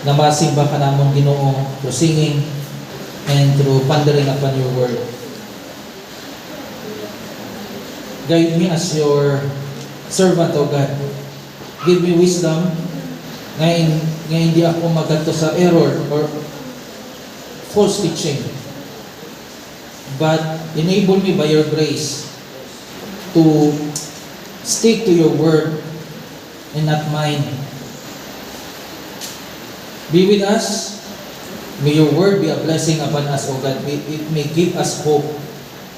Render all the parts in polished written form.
na masimba ka namon Ginoo through singing and through pondering upon your word. Guide me as your servant, O God. Give me wisdom ngayon hindi ako magadto sa error or false teaching. But enable me by your grace to stick to your word and not mine. Be with us. May your word be a blessing upon us, O God. It may give us hope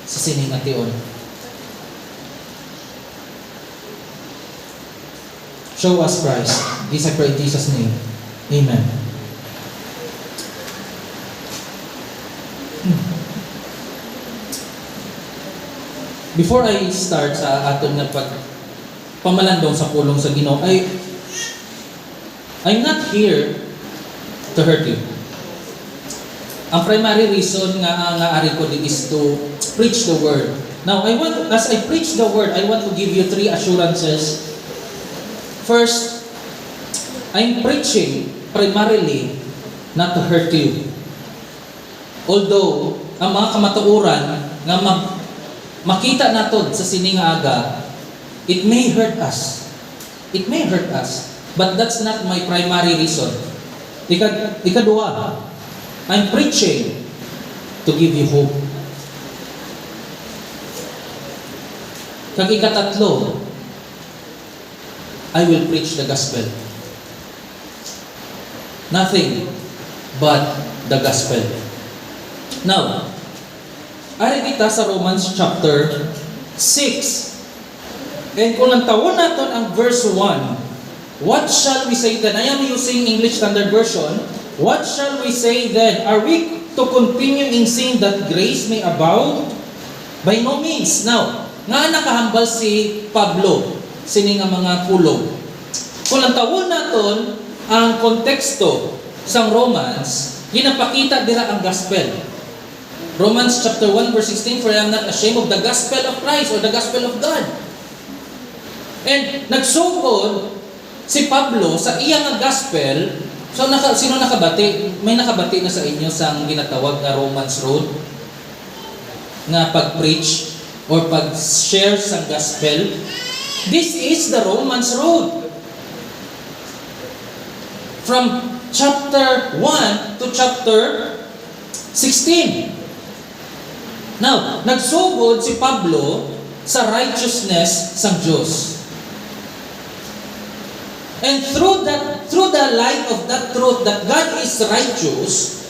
sa siningation. Show us Christ. This I pray in Jesus' name. Amen. Before I start sa aton nga pamalandong sa pulong sa Ginoo, I'm not here to hurt you. Ang primary reason nga ari ko din is to preach the word. Now, as I preach the word, I want to give you 3 assurances. First, I'm preaching primarily not to hurt you. Although, ang mga kamatuoran nga makita naton sa sining aga, it may hurt us. It may hurt us. But that's not my primary reason. Ikadua, I'm preaching to give you hope. Kag ikatatlo, I will preach the gospel. Nothing but the gospel. Now, ari kita sa Romans chapter 6. And kung nantawon naton ang verse 1, what shall we say then? I am using English Standard Version. What shall we say then? Are we to continue in sin that grace may abound? By no means. Now, nga nakahambal si Pablo sini nga mga pulong. Kung nantawon naton ang konteksto sa Romans, ginapakita dira ang gospel. Romans chapter 1 verse 16, for I am not ashamed of the gospel of Christ or the gospel of God. And nagsugod si Pablo sa iyang nga gospel. So sino nakabati? May nakabati na sa inyo sang ginatawag na Romans Road nga pag-preach or pag-share sang gospel. This is the Romans Road. From chapter 1 to chapter 16. Now, nagsugod si Pablo sa righteousness sang Diyos. And through the light of that truth that God is righteous,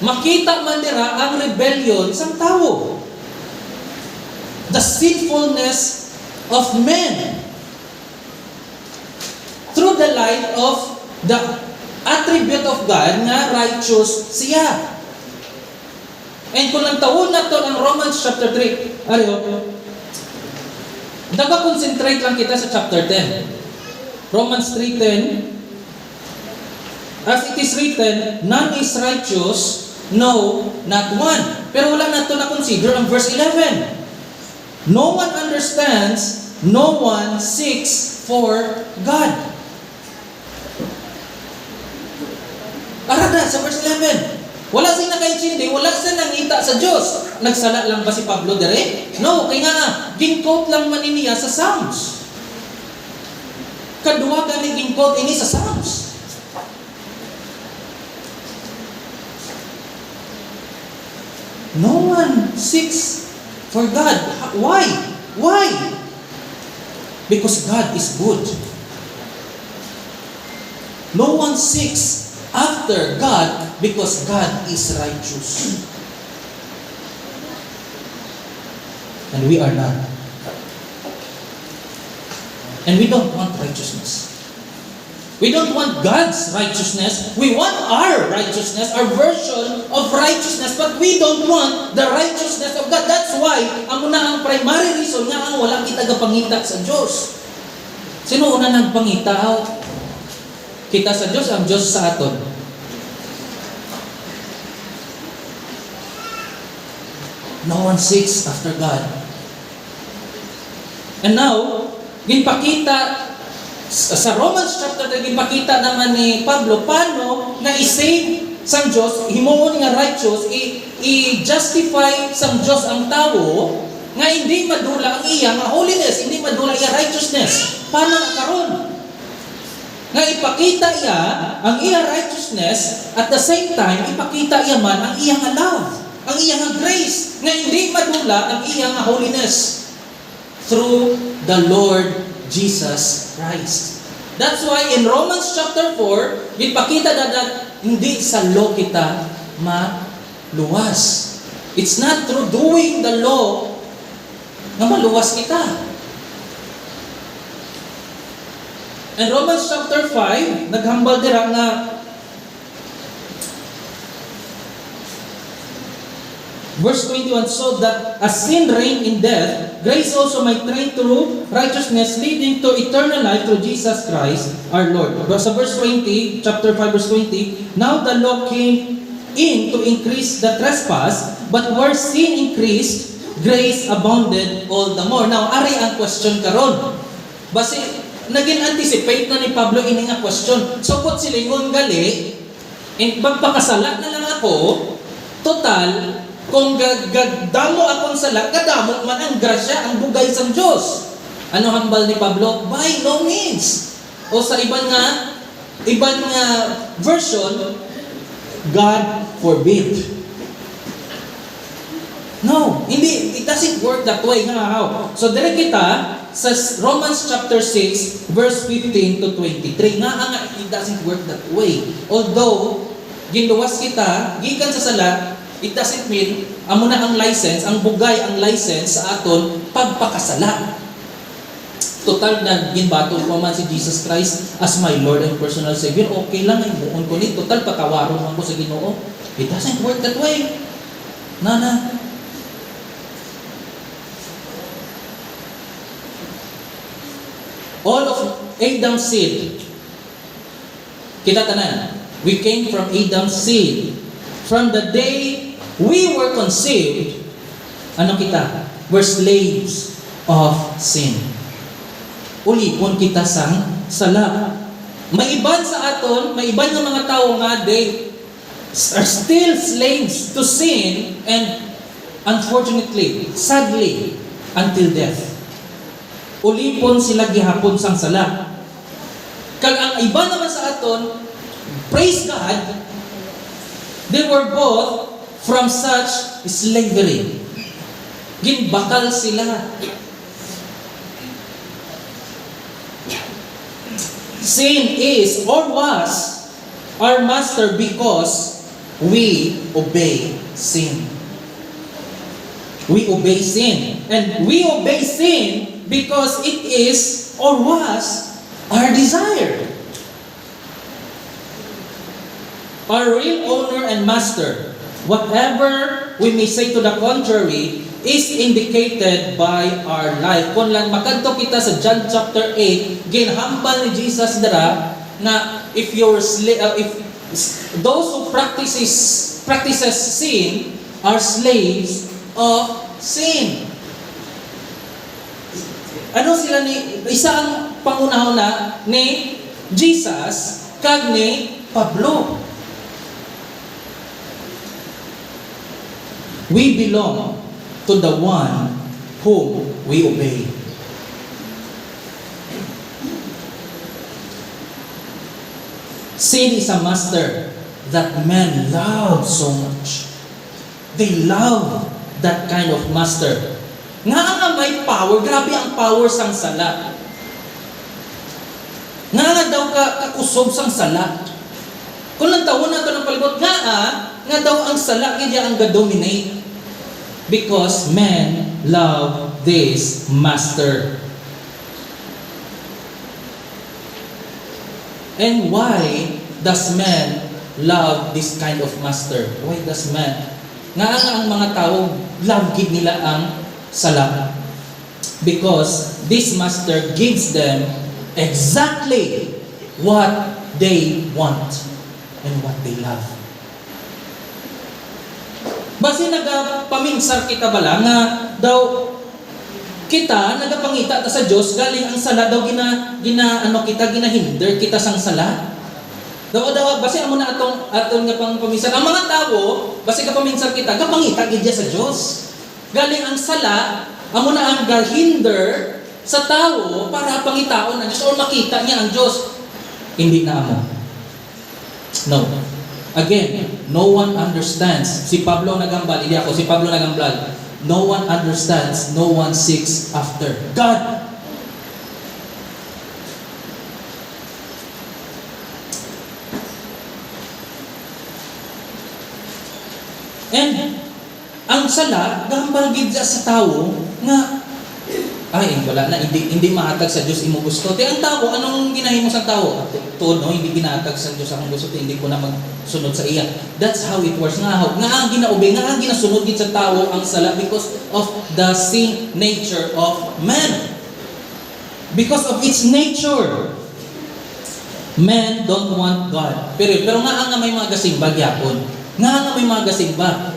makita man nila ang rebellion sang tao. The sinfulness of men. Through the light of the attribute of God nga righteous siya. And kung nantawon nato ang Romans chapter 3, daga-concentrate lang kita sa chapter 10. Romans 3:10, as it is written, none is righteous, no, not one. Pero wala nato na consider ang verse 11. No one understands, no one seeks for God. Arada sa verse 11. Wala siyang nakaintindi, wala siyang nangita sa Diyos. Nagsala lang ba si Pablo dire? No, kaya nga, gin-quote lang man niya sa Psalms. Kadua gani gin-quote ini sa Psalms. No one seeks for God. Why? Why? Because God is good. No one seeks after God because God is righteous. And we are not. And we don't want righteousness. We don't want God's righteousness. We want our righteousness, our version of righteousness, but we don't want the righteousness of God. That's why, ang ang primary reason nga ang wala kita gapangita sa Diyos. Sino una nagpangita? Kita sa Diyos, ang Diyos sa aton. No one seeks after God. And now, ginpakita sa Romans chapter 3, ginpakita naman ni Pablo paano nga i-save sang Dios, himuon nga righteous, i-justify sang Dios ang tao, nga hindi madula ang iya nga holiness, hindi madula iya righteousness. Paano na karon? Nga ipakita iya ang iya righteousness, at the same time ipakita iya man ang iya nga love, ang iya nga grace, nga hindi madula ang iya nga holiness through the Lord Jesus Christ. That's why in Romans chapter 4, ipakita na hindi sa law kita maluwas. It's not through doing the law na maluwas kita. In Romans chapter 5, naghambal dira nga verse 21, so that as sin reigned in death, grace also might reign through righteousness, leading to eternal life through Jesus Christ our Lord. Sa verse 20, chapter 5, verse 20, now the law came in to increase the trespass, but where sin increased, grace abounded all the more. Now, ari ang question karon. Basi, naging anticipate na ni Pablo ini nga question. So, kung silingon gali, magpakasala na lang ako, total, kung gagdamo akong sala, kadamo man ang grasya, ang bugay sa Diyos. Ano hambal ni Pablo? By no means. O sa ibang nga version, God forbid. No, hindi. It doesn't work that way. How? So, dire kita sa Romans chapter 6, verse 15 to 23. Nga, it doesn't work that way. Although, ginluwas kita, gikan sa sala, it doesn't mean, amo na ang license, ang bugay ang license sa aton pagpakasala. Total na ginbato ko man si Jesus Christ as my Lord and personal Savior, okay lang, ibuon ko ni, total patawaron man ko sa Ginoo. It doesn't work that way. Nana. All of Adam's seed, kita tanan, we came from Adam's seed. From the day we were conceived, ano kita? We're slaves of sin. Ulipon kita sang sala. May iban sa aton, may iban ng mga tao nga, they are still slaves to sin, and unfortunately, sadly, until death. Ulipon sila gihapon sang sala. Kag ang iba naman sa aton, praise God, they were both from such slavery. Ginbakal sila. Sin is or was our master because we obey sin. We obey sin. And we obey sin because it is or was our desire. Our real owner and master, whatever we may say to the contrary, is indicated by our life. Kung lang makadto kita sa John chapter 8, ginhambal ni Jesus dara na if those who practices sin are slaves of sin. Ano sila ni isa ang pangunahon na ni Jesus kag ni Pablo. We belong to the one whom we obey. Sin is a master that men love so much. They love that kind of master. Nga nga may power, grabe ang power sang sala. Nga nga daw kakusob sang sala. Kung lang tawon nato ng palibot, nga daw ang sala kaya ang ga-dominate. Because men love this master. And why does man love this kind of master? Why does man? Nga ang mga tao love gid nila ang sala. Because this master gives them exactly what they want and what they love. Basi nagapaminsar kita bala nga daw kita nagapangita ta sa Dios galing ang sala daw ginahinder kita sang sala. Dawa basi amo na atong nga pang paminsan. Ang mga tawo, basi ka paminsan kita, gapangita gid sa Dios. Galing ang sala, amo na ang gahinder sa tawo para pangitaon ang Dios o makita niya ang Dios. Hindi na amo. No. Again, no one understands. Si Pablo nagambal, hindi ako, si Pablo nagambal. No one understands, no one seeks after God. And ang sala, gambal gid sa tao nga ay wala na hindi mahatag sa Dios imo gusto. Ti ang tao anong ginahimo sa tao? Tuod no, hindi ginahatag sa Dios akong gusto, hindi ko na magsunod sa iya. That's how it works. Nga ang ginaobey, nga ang ginasunod gid sa tao ang sala because of the sin nature of man. Because of its nature. Men don't want God. Pero nga may mga gasimba gyapon. Nga may mga gasimba.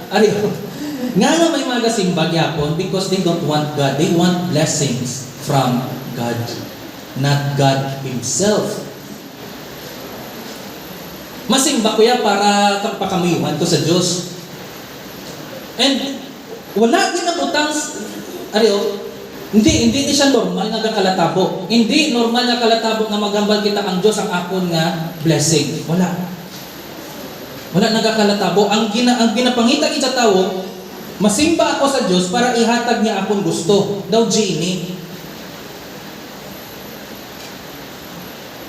Nga may mga gasimba gyapon because they don't want God. They want blessings from God, not God Himself. Masimba ko ya para pakamuyuhan ko sa Diyos. And wala ginabutang hindi siya normal nga kalatabo. Hindi normal nga kalatabo nga magambal kita ang Diyos ang akon nga blessing. Wala nagakalatabo. Ang ginapangita gid sa tawo, masimba ako sa Dios para ihatag niya akong gusto. Daw genie.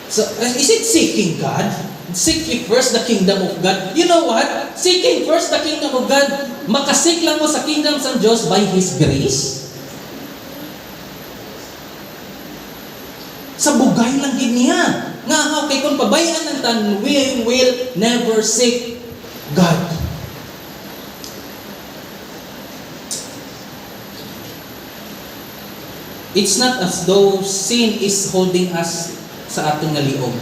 So, is it seeking God? Seek ye first the kingdom of God. You know what? Seeking first the kingdom of God, makasik lang mo sa kingdom sa Dios by His grace. Sa bugay lang gid niya. Nga kay kung pabayaan ng tan, we will never seek God. It's not as though sin is holding us sa atong naliog.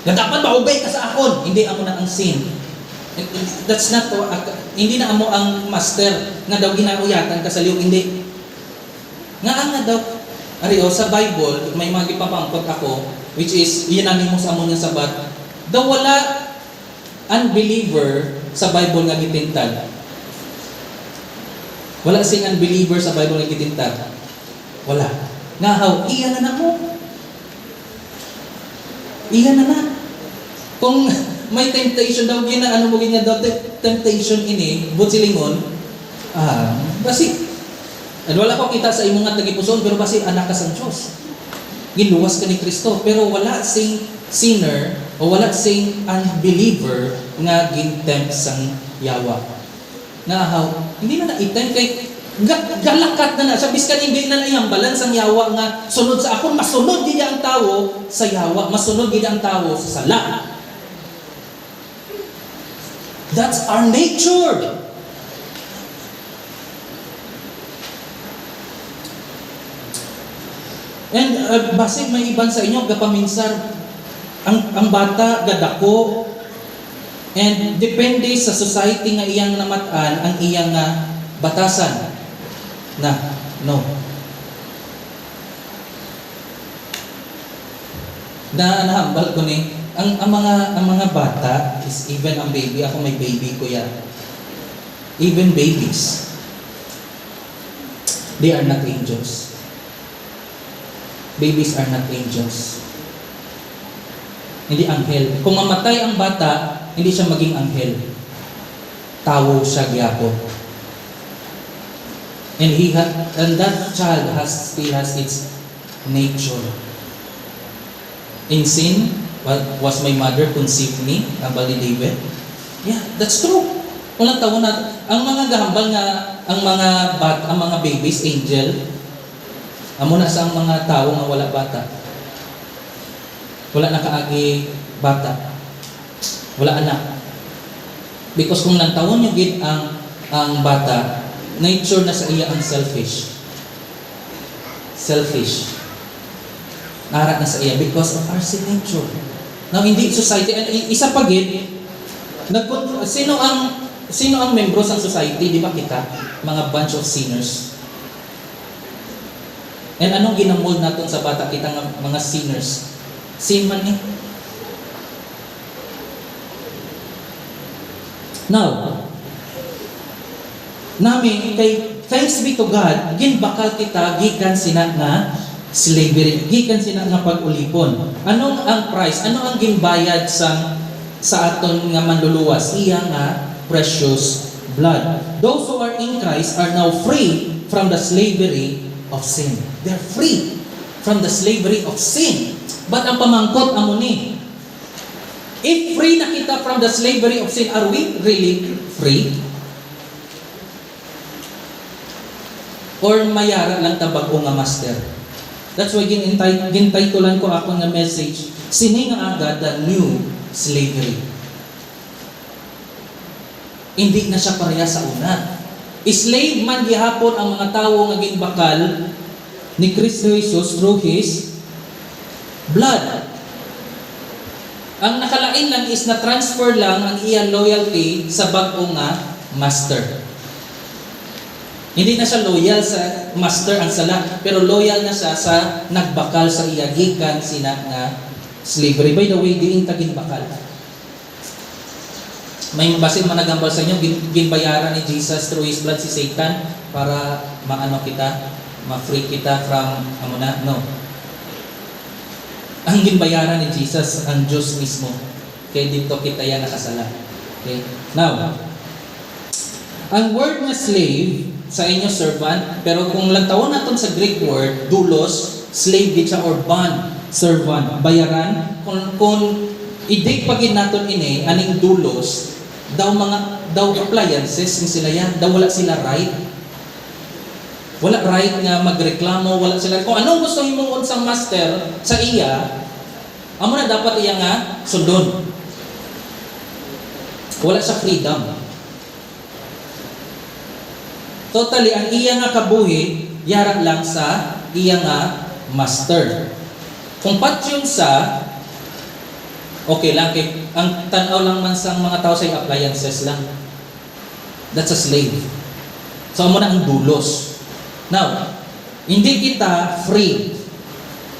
Na dapat maubay ka sa akon, hindi amo na ang sin. That's not hindi na amo ang master nga daw ginauyatan ka sa liog, hindi. Nga daw sa Bible may mga gipapangkot ako which is unanimous amo nga sabat. Daw wala unbeliever sa Bible nga gitintad. Wala sing unbeliever sa Bible nga gitintad. Wala. Nga iya na mo. Iya na. Kung may temptation daw ano mo ginya daw temptation ini, butsilingon, basi wala ko kita sa imong nga tagipuson pero basi anak ka sa Dios. Giluwas ka ni Kristo pero wala sing sinner o wala sing unbeliever nga gintempt sang yawa. Hindi na itempt kay galakat na sabis ka hindi na iyang balance ang yawa nga sunod sa akon, masunod gid ang tawo sa yawa, masunod gid ang tawo sa sala. That's our nature. And basig may iban sa inyo gapaminsan ang bata gadako and depende sa society nga iyang namatan ang iyang batasan na no na nahambal ko ni ang mga bata is even ang baby, ako may baby ko yan, even babies, they are not angels. Babies are not angels. Hindi anghel. Kung mamatay ang bata, hindi siya maging anghel. Tao siya gyapon. And that child still has its nature. In sin, was my mother conceived me? Hambal ni David? Yeah, that's true. Walang tawo na ang mga gahambal nga ang mga babies angel. Amo na sa mga tao nga wala bata. Wala na kaagi bata. Wala anak. Because kung nantawon niyo gid ang bata, nature na sa iya ang selfish. Selfish. Nara na sa iya because of our sin nature. Now hindi society isa pa gid sino ang membro sa society, di ba kita? Mga bunch of sinners. And anong ginamol naton sa bata kita nga mga sinners? Sin man Now, namin kay thanks be to God, ginbakal kita gikan sina nga slavery, gikan sina nga pag-ulipon. Anong ang price? Ano ang ginbayad sa aton nga manluluwas? Iya nga precious blood. Those who are in Christ are now free from the slavery of sin. They're free from the slavery of sin. But ang pamangkot amo ni, if free na kita from the slavery of sin, are we really free? Or mayara lang tabago nga master? That's why gintitulan ko ako nga message, sini nga agad the new slavery. Hindi na siya pareha sa una. Slave man gihapon ang mga tao nga ginbakal ni Kristo Jesus through His blood. Ang nakalain lang is na transfer lang ang iyang loyalty sa bag-o nga master. Hindi na siya loyal sa master ang sala, pero loyal na siya sa nagbakal sa iya gikan sina nga slavery. By the way, diin ta ginbakal. May basin man nagambal sa inyo, ginbayaran ni Jesus through His blood si Satan para maano kita, ma-free kita from no. Ang ginbayaran ni Jesus ang Diyos mismo. Kaya dito kita yan nakasala. Okay? Now, ang word na slave sa inyo servant, pero kung lantawon natin sa Greek word, doulos, slave din siya or bond, servant, bayaran. Kung idig pagin natin ini, aning doulos, daw appliances, sila yan, daw wala sila right. Wala right nga magreklamo, wala sila, kung anong gusto himong unsang master sa iya, amo na dapat iya nga sundon. Wala sa freedom. Totally, ang iya nga kabuhi, yara lang sa iya nga master. Kung patyon sa, okay lang, ang tanaw lang man sa mga tao sa appliances lang. That's a slave. So, amo na ang dulos. Now, hindi kita free.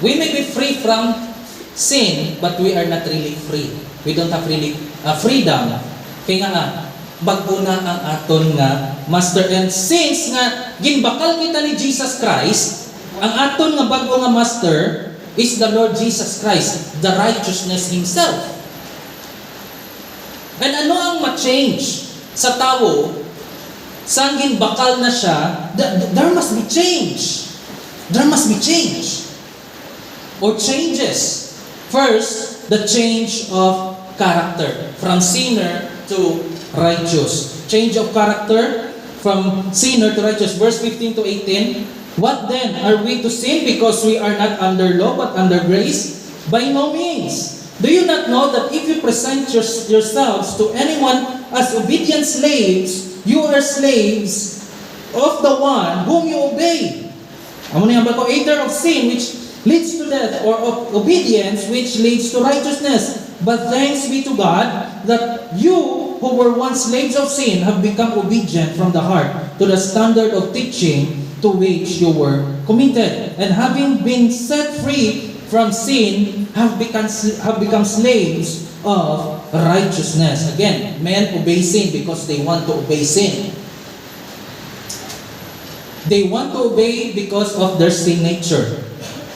We may be free from sin, but we are not really free. We don't have really freedom. Kaya nga, bago na ang aton nga master. And since nga ginbakal kita ni Jesus Christ, ang aton nga bago nga master is the Lord Jesus Christ, the righteousness Himself. And ano ang ma-change sa tao? Sang ginbakal na siya, there must be change. There must be change. Or changes. First, the change of character. From sinner to righteous. Change of character from sinner to righteous. Verse 15 to 18. What then? Are we to sin because we are not under law but under grace? By no means. Do you not know that if you present yourselves to anyone as obedient slaves, you are slaves of the one whom you obey? Amo na ba ko, either of sin which leads to death or of obedience which leads to righteousness. But thanks be to God that you who were once slaves of sin have become obedient from the heart to the standard of teaching to which you were committed. And having been set free from sin, have become slaves of righteousness. Again, men obey sin because they want to obey sin. They want to obey because of their sin nature.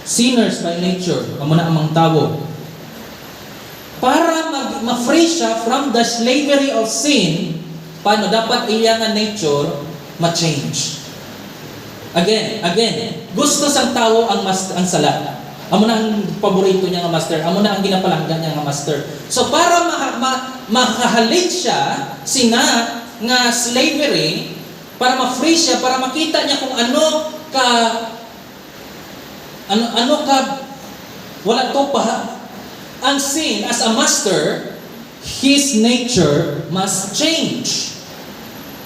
Sinners by nature, amo na amang tao. Para ma-free siya from the slavery of sin, paano dapat iya nga nature ma-change? Again, gusto sa tao ang sala. Amo na ang paborito niya nga master, amo na ang ginapalanggan niya nga master. So para makahalin siya sina nga slavery, para ma-free siya, para makita niya kung ano ka wala to pa. Ang sin as a master, his nature must change.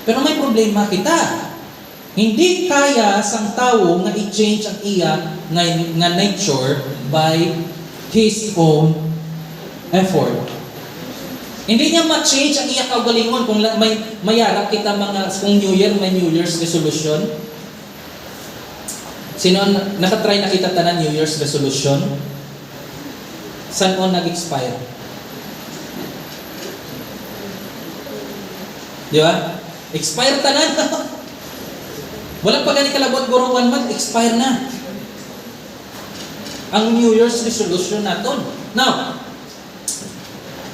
Pero may problema kita. Hindi kaya sang tao nga i-change ang iya nga nature by his own effort. Hindi niya ma-change ang iya kaugalingon kung mayarap kita kung New Year, may New Year's resolution. Sino nakatry na kita tanan New Year's resolution? Saan o nag-expire? Di ba? Expire tanan. Wala pa gani kalabot guro 1 month, expire na. Ang New Year's resolution naton. Now,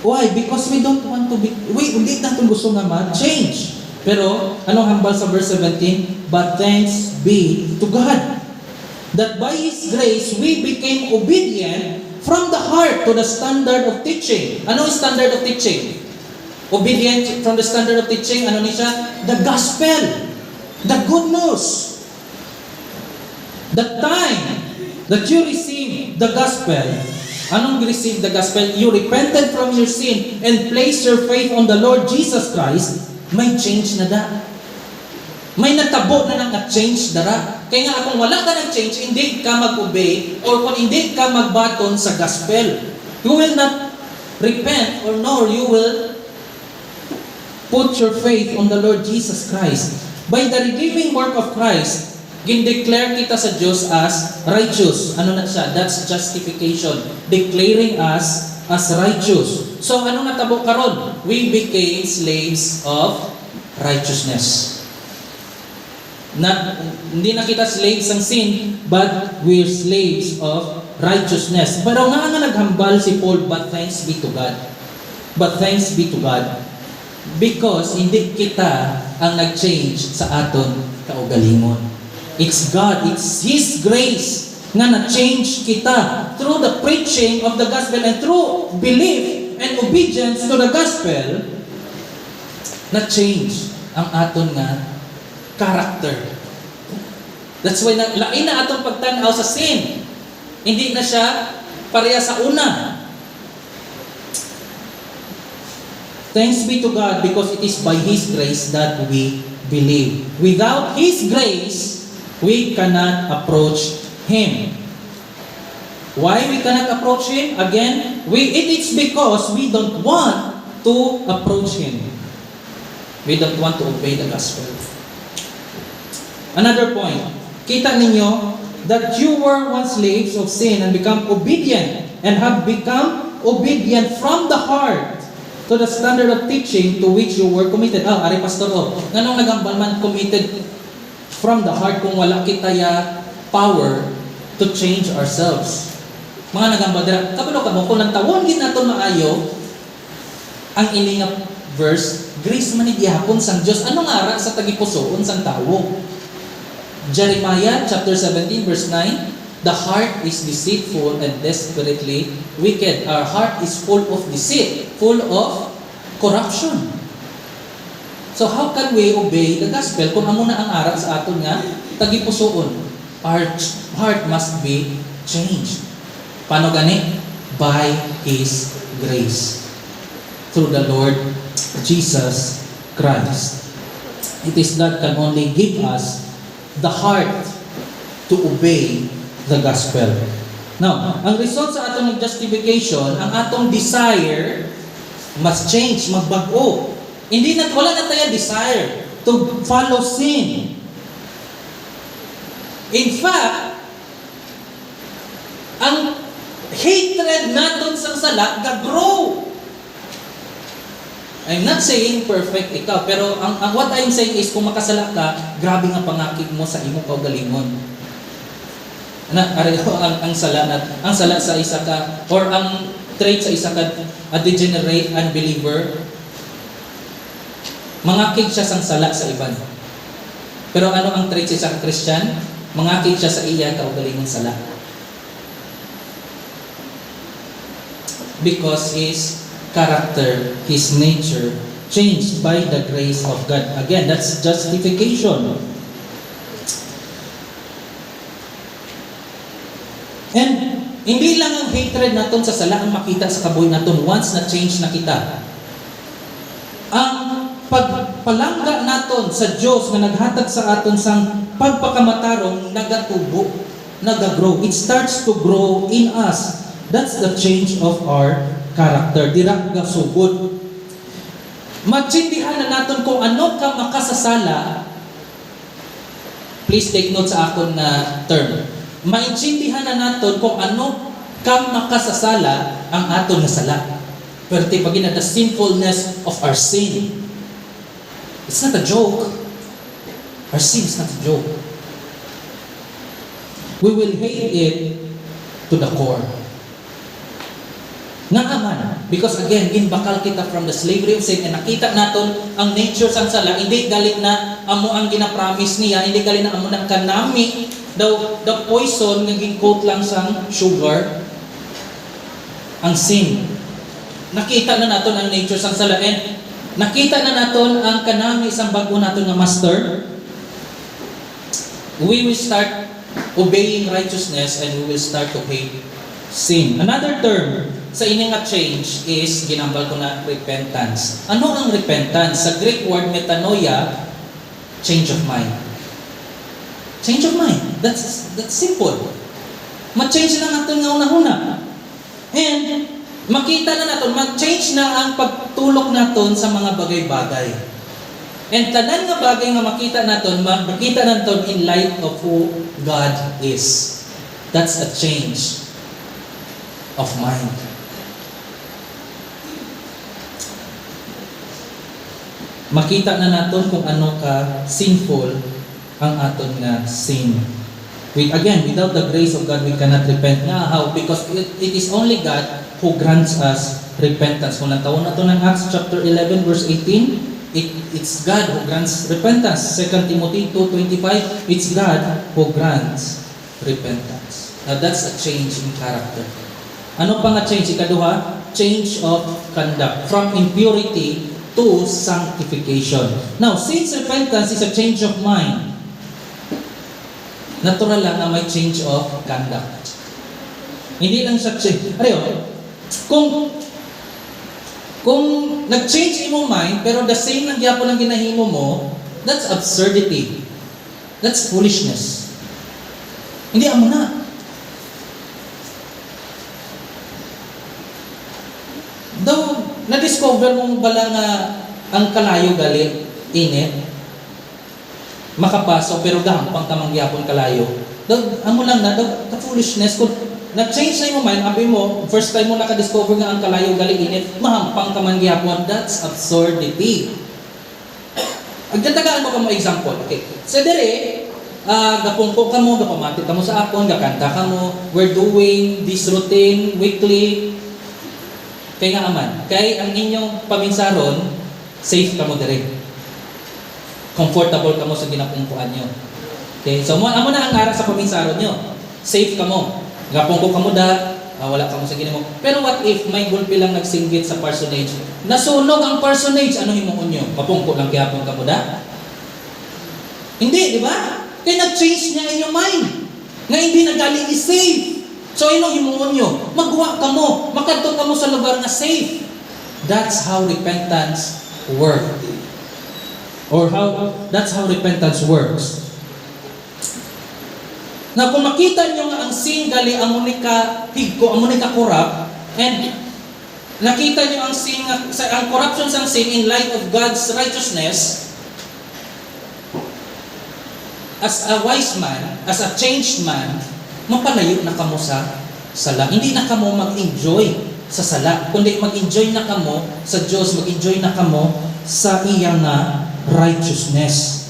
why? Because we don't want to be, hindi natin gusto naman change. Pero, anong hambal sa verse 17? But thanks be to God, that by His grace, we became obedient from the heart to the standard of teaching. Anong standard of teaching? Obedient from the standard of teaching, ano ni siya? The gospel. The good news. The time that you receive the gospel, anong receive the gospel? You repented from your sin and placed your faith on the Lord Jesus Christ, may change na da. May natabo na nag-change dara. Kaya nga kung wala ka nag-change, hindi ka mag-obey or kung hindi ka magbaton sa gospel, you will not repent or nor you will put your faith on the Lord Jesus Christ. By the redeeming work of Christ, gin-declare kita sa Diyos as righteous. Ano na siya? That's justification. Declaring us as righteous. So, ano natabo karon? We became slaves of righteousness. Hindi na kita slaves ng sin, but we're slaves of righteousness. Pero nga naghambal si Paul, but thanks be to God. But thanks be to God. Because hindi kita ang nag-change sa aton kaugalingon. It's God, it's His grace na na-change kita through the preaching of the gospel and through belief and obedience to the gospel, na-change ang aton nga character. That's why lain na atong pagtanaw sa sin. Hindi na siya pareha sa una. Thanks be to God because it is by His grace that we believe. Without His grace, we cannot approach Him. Why we cannot approach Him? Again, it is because we don't want to approach Him. We don't want to obey the gospel. Another point, kita ninyo that you were once slaves of sin and become obedient and have become obedient from the heart to the standard of teaching to which you were committed. Ari pastor, nganong nagambal man committed from the heart kung wala kita ya power to change ourselves. Mga nagambal dira, kabalo ka mo, kung nantawon gid naton maayo, ang ining verse, grace man ni gihapon sang Dios. Ano nga ara sa tagipusoon sang tawo? Jeremiah chapter 17 verse 9, the heart is deceitful and desperately wicked. Our heart is full of deceit, full of corruption. So how can we obey the gospel kung amo na ang ara sa aton nga tagipusoon? Our heart must be changed. Paano gani? By His grace. Through the Lord Jesus Christ. It is God can only give us the heart to obey the gospel. Now, ang result sa atong justification, ang atong desire must change, magbago. Hindi na, wala na tayo desire to follow sin. In fact, ang hatred naton sa sala ga-grow. I'm not saying perfect ikaw, pero ang what I'm saying is kung makasala ka, grabe nga pangakig mo sa imong kaugalingon. Ang sala sa isa ka, or ang trait sa isa ka, a degenerate unbeliever, mangakig siya sang sala sa iban. Pero ano ang trait sa isang Christian? Mangakig siya sa iya kaugalingon sala. Because his character, his nature, changed by the grace of God. Again, that's justification. And hindi lang ang hatred naton sa sala ang makita sa kabuhi naton once na change na kita. Ang pagpalangga naton sa Dios nga naghatag sa aton sang pagpakamatarong nagatubo, nagagrow. It starts to grow in us. That's the change of our character. Dira nga sugod. Magsindihan na naton kung ano ka makasasala. Please take note sa akon na term. Maintindihan na naton kung ano ka makasasala ang aton na sala. Pero pagina the sinfulness of our sin. It's not a joke. Our sin is not a joke. We will hate it to the core. Nga aman, because again, ginbakal kita from the slavery of sin and nakita naton ang nature sang sala, hindi galit na amo ang gina-promise niya, hindi galit na amo ng kanami, the poison nga gin-coat lang sang sugar, ang sin. Nakita na naton ang nature sang sala and nakita na naton ang kanami isang bago naton nga master. We will start obeying righteousness and we will start to hate sin. Another term sa ini nga change is, ginambal ko na, repentance. Ano ang repentance? Sa Greek word metanoia, change of mind. Change of mind. That's simple. Ma-change na natin nga una-una. And makita na natin, mag-change na ang pagtulok natin sa mga bagay-bagay. And tanan nga bagay nga makita natin in light of who God is. That's a change of mind. Makita na natin kung ano ka sinful ang aton nga sin. Without the grace of God, we cannot repent. How? Because it is only God who grants us repentance. Kung natawon nato ng Acts chapter 11 verse 18, it's God who grants repentance. 2 Timothy 2:25, it's God who grants repentance. Now that's a change in character. Ano pa nga change? Ikaduha, change of conduct. From impurity to sanctification. Now, since repentance is a change of mind, natural lang na may change of conduct. Hindi lang siya change. Kung nag-change imo mind, pero the same lang gyapon ang ginahimo mo, that's absurdity. That's foolishness. Hindi amo na. Though, na-discover mong bala nga ang kalayo gali, init, makapasok, pero gahampang ka mangyapon kalayo. Amo lang na, ka-foolishness. Kung na-change na yung mind, abi mo, first time mo naka-discover nga ang kalayo gali, init, mahampang ka mangyapon, that's absurdity. Agdatagaan mo ka mo example. Okay. So, dere, gapungko ka mo, gapamatit ka mo sa akon, gakanta ka mo, we're doing this routine weekly. Kaya nga aman, kaya ang inyong paminsaron, safe ka mo direct. Comfortable ka mo sa ginapungkuan nyo. Okay, so amo na ang ara sa paminsaron nyo. Safe ka mo. Gapungko ka mo wala ka mo sa ginimo. Pero what if may gulpi lang nagsinggit sa personage? Nasunog ang personage, ano himuon nyo? Mapungko lang kayapon ka mo Hindi, di ba? Kaya nag-change niya inyong mind. Nga hindi nagaling is-safe. So, himuon nyo? Magwa ka mo. Makadto ka mo sa lugar na safe. That's how repentance works. That's how repentance works. Now, kung makita nyo nga ang sin gali, amunika higko, amunika corrupt, and nakita nyo ang sin, ang corruption sang sin in light of God's righteousness, as a wise man, as a changed man, mapalayo na kamo sa sala. Hindi na kamo mag-enjoy sa sala, kundi mag-enjoy na kamo sa Diyos, mag-enjoy na kamo sa iyang righteousness.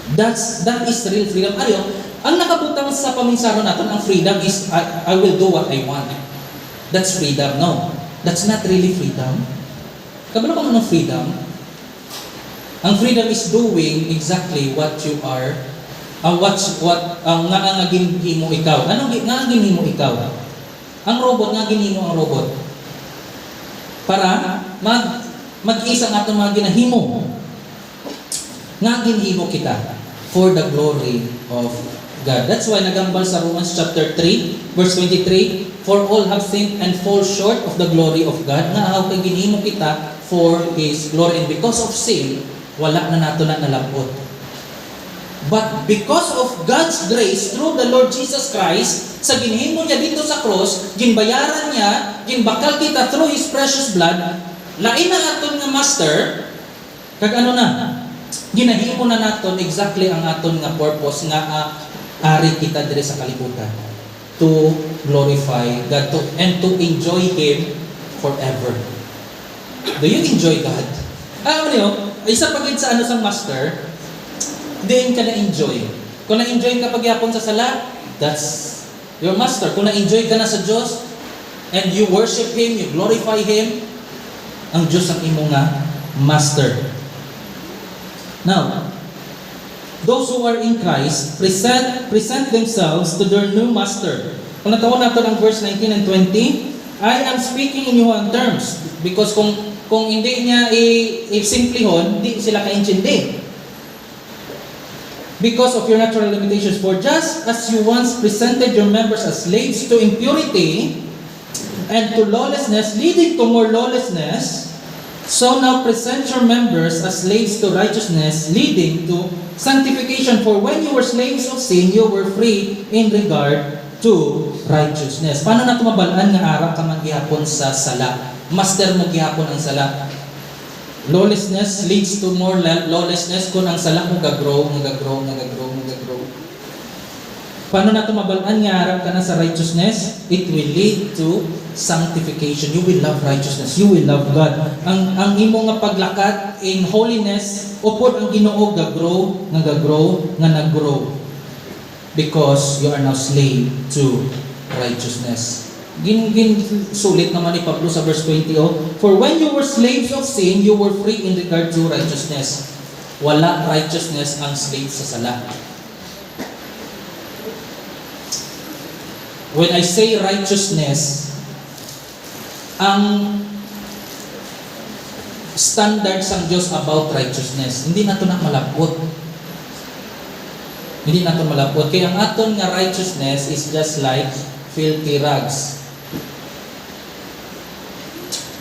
That is real freedom. Ang nakabutang sa paminsaron natin, ang freedom is, I will do what I want. That's freedom. No, that's not really freedom. Kabalo ka mo ng freedom? Ang freedom is doing exactly what you are, nga ginhimo ikaw. Anong nga ginhimo ikaw? Ang robot, nga ginhimo ang robot. Para mag-isa nga itong mga ginahimo. Nga ginhimo kita for the glory of God. That's why nagambal sa Romans chapter 3, verse 23, for all have sinned and fall short of the glory of God. Nga how kay ginhimo kita for His glory. And because of sin, wala na nato na nalabot. But because of God's grace through the Lord Jesus Christ, sa ginhimo niya dito sa cross, ginbayaran niya, ginbakal kita through His precious blood, lain na aton nga master, kag ano na, ginahimo na naton exactly ang aton nga purpose nga ari kita dire sa kalibutan. To glorify God and to enjoy Him forever. Do you enjoy God? isa pagid sa ano sa master, diin ka na-enjoy. Kung na-enjoy ka pagyapon sa sala, that's your master. Kung na-enjoy ka na sa Diyos, and you worship Him, you glorify Him, ang Diyos ang imo nga master. Now, those who are in Christ present themselves to their new master. Kung natawag natin ang verse 19 and 20, I am speaking in human terms. Because kung hindi niya i-simplihon, hindi sila kaintindi. Because of your natural limitations. For just as you once presented your members as slaves to impurity and to lawlessness, leading to more lawlessness, so now present your members as slaves to righteousness, leading to sanctification. For when you were slaves of sin, you were free in regard to righteousness. Paano na tumabalaan nga ara ka man gihapon sa sala? Master mo gihapon ang sala. Lawlessness leads to more lawlessness kung ang sala mo gagrow. Paano na tumabalaan nga ara ka na sa righteousness? It will lead to sanctification. You will love righteousness. You will love God. Ang imo nga paglakad in holiness, upod ang Ginoo gagrow. Because you are now slave to righteousness. Sulit naman ni Pablo sa verse 20. For when you were slaves of sin, you were free in regard to righteousness. Wala righteousness ang slave sa sala. When I say righteousness, ang standard sang Diyos about righteousness, hindi na ito na malapot. Hindi na ito malapot. Kaya ang aton nga righteousness is just like filthy rags.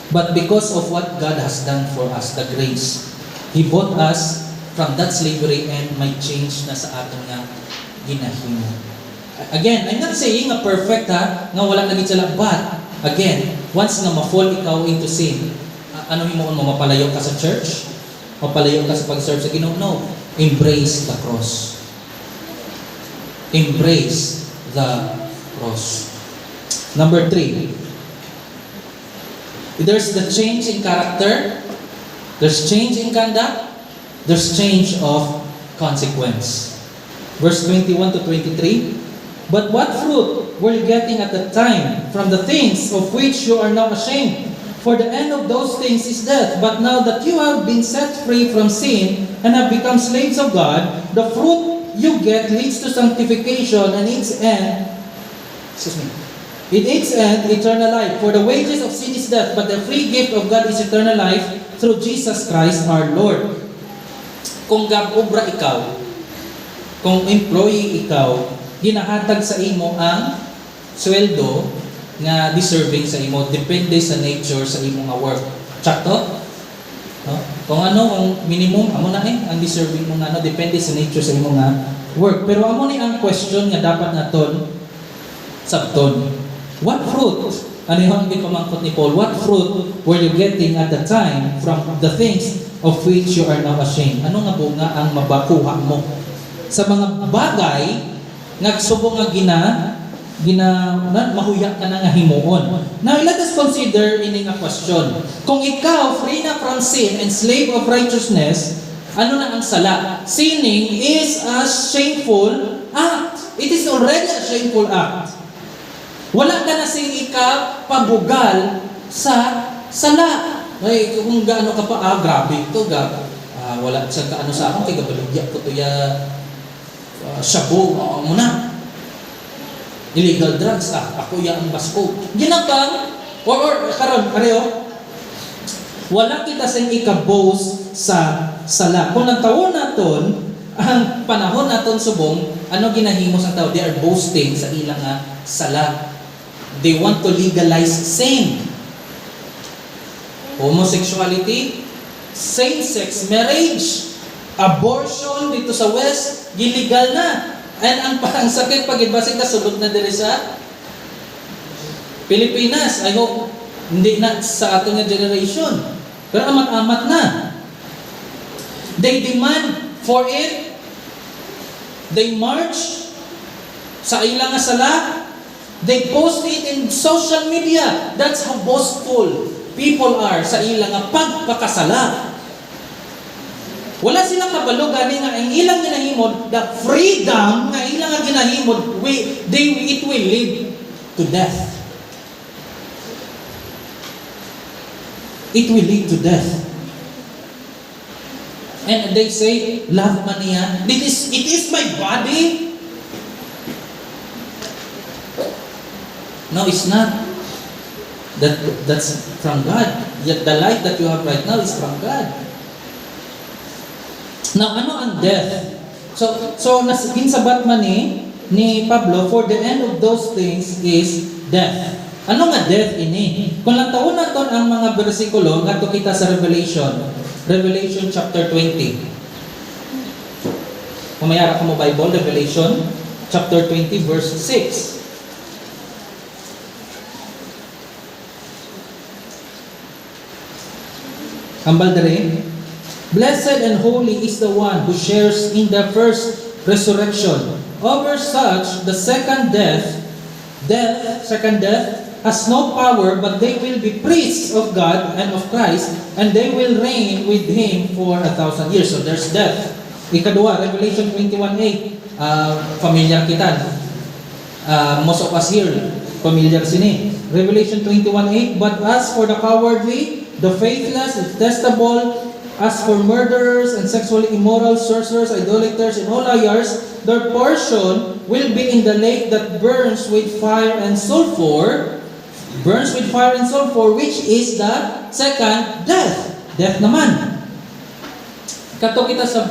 But because of what God has done for us, the grace, He bought us from that slavery and may change na sa aton nga ginahimo. Again, I'm not saying nga perfect nga wala naging sala, but again, once nga ma-fall ikaw into sin, ano himuon mo? Mapalayo ka sa church? Mapalayo ka sa pag-serve sa Ginoo? No. Embrace the cross. Embrace the cross. Number 3. There's the change in character. There's change in conduct. There's change of consequence. Verse 21 to 23. But what fruit were you getting at the time from the things of which you are now ashamed? For the end of those things is death. But now that you have been set free from sin and have become slaves of God, the fruit you get leads to sanctification and its end, eternal life. For the wages of sin is death, but the free gift of God is eternal life through Jesus Christ our Lord. Kung gab-obra ikaw, kung employee ikaw, ginahatag sa imo ang sweldo nga deserving sa imo, depende sa nature sa imo nga work. Sakto? No? Kung ano ang minimum, amo na ang deserving mo nga, depende sa nature sa imo nga work. Pero amo ni ang question nga dapat naton sabton. What fruit? Ano yung pamangkot ni Paul? What fruit were you getting at the time from the things of which you are now ashamed? Ano nga bunga ang mabakuha mo? Sa mga bagay, nagsubo nga mahuya ka na nga himuon. Now, let us consider ini nga question. Kung ikaw, free na from sin and slave of righteousness, ano na ang sala? Sinning is a shameful act. It is already a shameful act. Wala ka na sing ikapabugal sa sala. Ay, kung gaano ka pa, grabe ito, wala sa kaano sa akin, kaya gabalugya ko ito shabu, muna. Illegal drugs, ako ang basko. Ginabang, or karon, pareho, wala kita sa ikabos sa sala. Kung nagtawon naton, ang panahon naton subong, ano ginahimo sa tao? They are boasting sa ilang sala. They want to legalize sin. Homosexuality, same-sex marriage, abortion dito sa West, illegal na. And ang sakit pag ibasig na sulod na diri sa Pilipinas. I hope hindi na sa ating generation. Pero amat-amat na. They demand for it. They march sa ilang sala. They post it in social media. That's how boastful people are sa ilang pagpakasala. Wala silang kabalo gani nga ang ilang ginahimod, the freedom nga ilang nga ginahimod, it will lead to death. It will lead to death. And they say, love man yan. It is my body. No, it's not. That's from God. Yet the life that you have right now is from God. Now, ano ang death? So ginsabat man ni Pablo, for the end of those things is death. Ano nga death ini? Kung lang taon naton ang mga bersikulo ngadto kita sa Revelation chapter 20. Pumayara ka mo Bible, Revelation chapter 20 verse 6. Hambal dere, blessed and holy is the one who shares in the first resurrection. Over such, the second death has no power, but they will be priests of God and of Christ, and they will reign with Him for 1,000 years. So there's death. Ikadua, Revelation 21:8. Familiar kita. Most of us here, familiar sini. Revelation 21:8. But as for the cowardly, the faithless, detestable, as for murderers and sexually immoral, sorcerers, idolaters, and all liars, their portion will be in the lake that burns with fire and sulfur, which is the second death. Death naman. Kato kita sa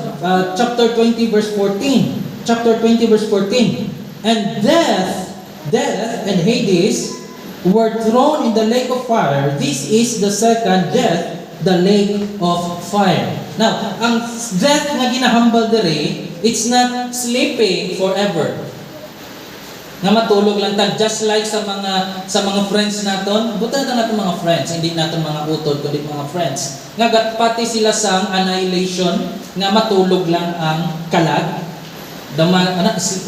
chapter 20 verse 14. Chapter 20 verse 14. And death and Hades were thrown in the lake of fire. This is the second death, the lake of fire. Now, ang death nga ginahambal dere, it's not sleeping forever. Nga matulog lang tag, just like sa mga friends naton. Buta na natin mga friends, hindi natin mga utod kundi mga friends. Nga pati sila sang annihilation, nga matulog lang ang kalag.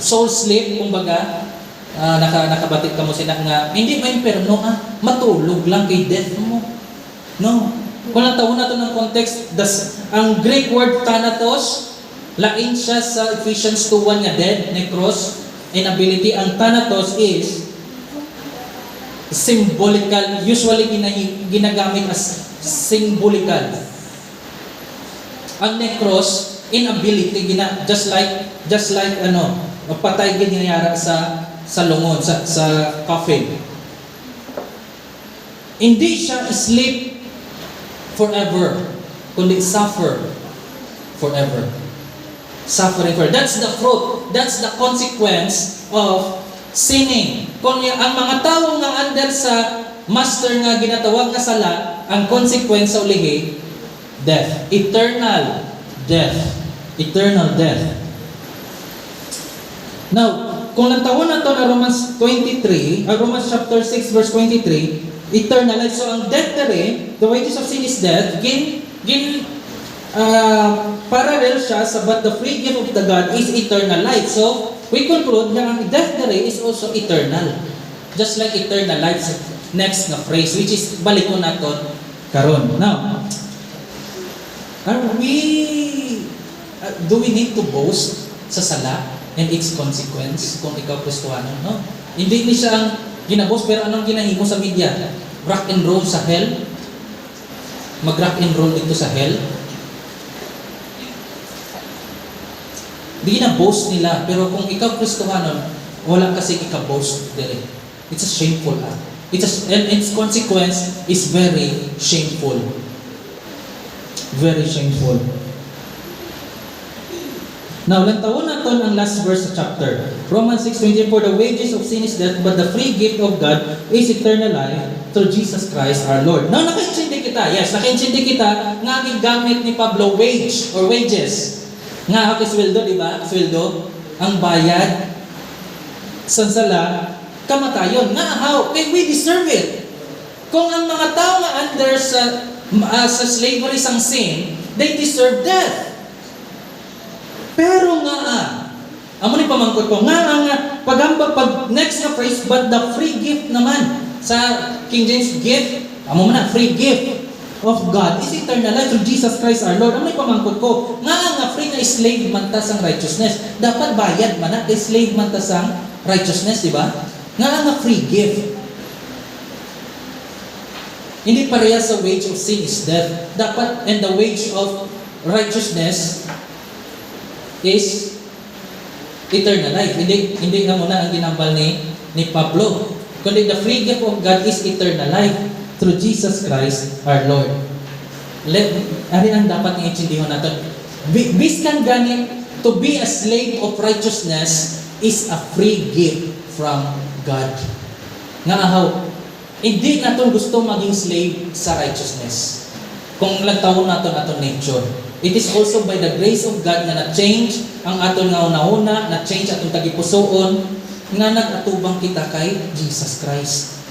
Soul sleep kumbaga. Nakabatik ka mo sila nga hindi ma-imperno matulog lang kay death mo. No. Kung nataon nato ng context, ang Greek word thanatos, lain siya sa Ephesians 2:1 nga dead, necros, inability. Ang thanatos is symbolical, usually ginagamit as symbolical. Ang necros, inability, just like patay ginayara sa lungod, sa coffin. Hindi siya sleep forever, kundi suffer forever. Suffering forever. That's the fruit. That's the consequence of sinning. Kung ang mga tao nga under sa master nga ginatawag nga sala, ang consequence sa ulihi, death. Eternal death. Eternal death. Now, kung nantawon na ito na Romans chapter 6 verse 23, eternal life. So ang death dere, the wages of sin is death, parallel siya sa but the free gift of the God is eternal life. So we conclude na ang death dere is also eternal. Just like eternal life, next na phrase, which is balik ko naton karon. Now, do we need to boast sa sala and its consequence kung ikaw Kristohano? No? Hindi ni siya ang ginabos, pero anong ginahimo sa media? Rock and roll sa hell? Mag-rock and roll dito sa hell? Hindi na-boast nila, pero kung ikaw Kristohano, wala kasi ika-boast dire. It's a shameful act. And its consequence is very shameful. Very shameful. Now, lantawon naton ang last verse sa chapter. Romans 6:20, for the wages of sin is death, but the free gift of God is eternal life through Jesus Christ our Lord. Now, nakaintindi kita. Yes, nakaintindi kita nga gigamit ni Pablo wage or wages. Nga ako sweldo, di ba? Sweldo. Ang bayad sa sala, kamatayon. Nga, how? Okay, we deserve it. Kung ang mga tao nga under sa slavery sang sin, they deserve death. Pero nga, amo ni pamangkot ko, nga pag next na phrase, but the free gift naman. Sa King James, gift, amo man na, free gift. of God is eternal life through Jesus Christ our Lord. Ang may pamangkot ko, nga free na slave man ta sang righteousness. Dapat bayad man na slave man ta sang righteousness, di ba? Nga free gift. Hindi pareha sa wage of sin is death. Dapat, and the wage of righteousness is eternal life. Hindi nga muna ang ginambal ni Pablo. Kundi the free gift of God is eternal life through Jesus Christ our Lord. Ari ang dapat i-intindihan natin. Biskan gani, to be a slave of righteousness is a free gift from God. Nga ahaw, hindi natin gusto maging slave sa righteousness. Kung lagtawon natin aton nature. It is also by the grace of God nga na-change ang aton nga una-una, na-change atong tagipusoon, nga nag-atubang kita kay Jesus Christ.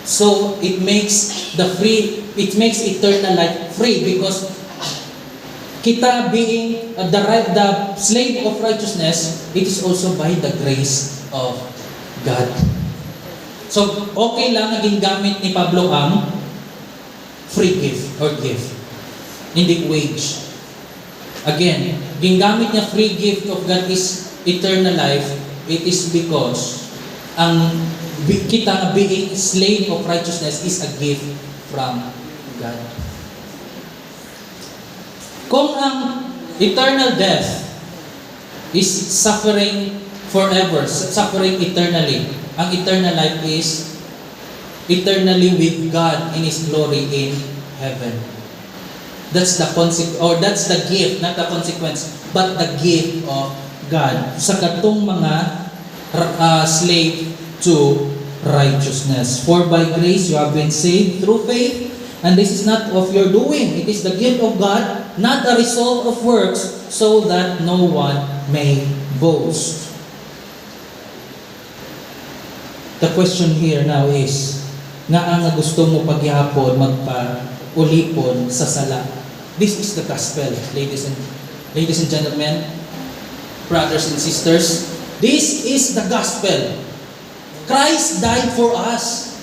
So, it makes eternal life free because kita being the slave of righteousness, it is also by the grace of God. So, okay lang naging gamit ni Pablo ang free gift or gift. Hindi wage. Again, gingamit niya free gift of God is eternal life. It is because kita being slave of righteousness is a gift from God. Kung ang eternal death is suffering forever, suffering eternally, ang eternal life is eternally with God in His glory in heaven. That's the that's the gift, not the consequence, but the gift of God sa katong mga slave to righteousness. For by grace you have been saved through faith, and this is not of your doing. It is the gift of God, not a result of works, so that no one may boast. The question here now is, nga ang gusto mo pagyapon, magpa-ulipon sa sala. This is the gospel, ladies and gentlemen, brothers and sisters. This is the gospel. Christ died for us.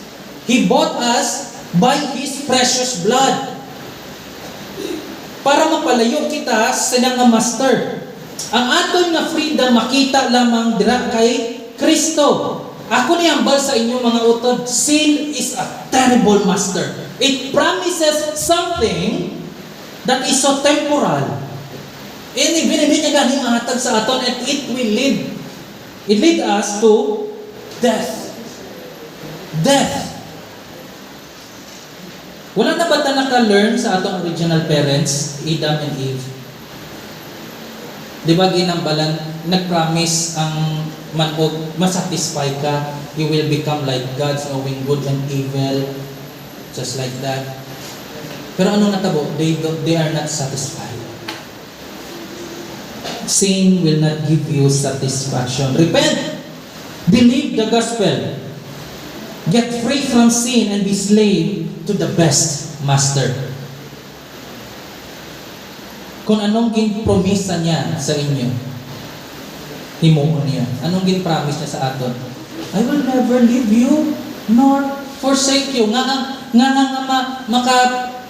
He bought us by His precious blood. Para mapalayo kita sa nga master. Ang aton nga freedom makita lamang dira kay Kristo. Ako ni hambal sa inyo mga utod, sin is a terrible master. It promises something that is so temporal. And ibinibig niya ganing atag sa aton, and it will lead us to death. Death. Wala na ba ta naka-learn sa atong original parents, Adam and Eve? Di ba ginambalan, nag-promise ang manog, masatisfy ka, you will become like God, knowing good and evil, just like that. Pero ano natabo? They are not satisfied. Sin will not give you satisfaction. Repent! Believe the gospel. Get free from sin and be slave to the best master. Kung anong gin-promisa niya sa inyo, himuon niya. Anong gin-promise niya sa aton? I will never leave you nor forsake you.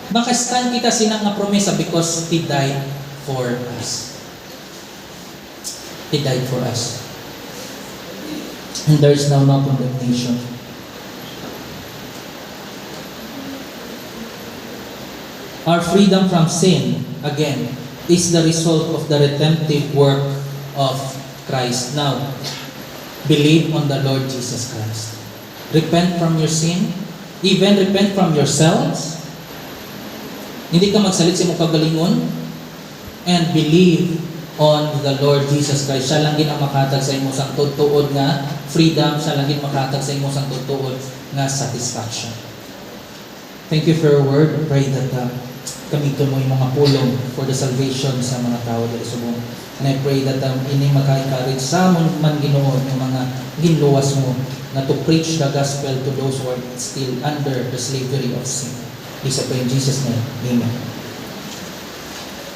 Maka-stand kita sinang nga promesa because He died for us. He died for us. And there is now no condemnation. Our freedom from sin, again, is the result of the redemptive work of Christ. Now, believe on the Lord Jesus Christ. Repent from your sin. Even repent from yourselves. Hindi ka magsalit sa imong kagalingon. And believe on the Lord Jesus Christ. Siya lang din ang makatag sa imong sang tutuod nga freedom. Siya lang din makatag sa imong sang tutuod nga satisfaction. Thank you for your word. Pray that gamiton mo yung mga pulong for the salvation sa mga tao dito sa buong. And I pray that ini maka-encourage sa man Ginoo yung mga ginluwas mo na to preach the gospel to those who are still under the slavery of sin. This I pray in Jesus' name. Amen.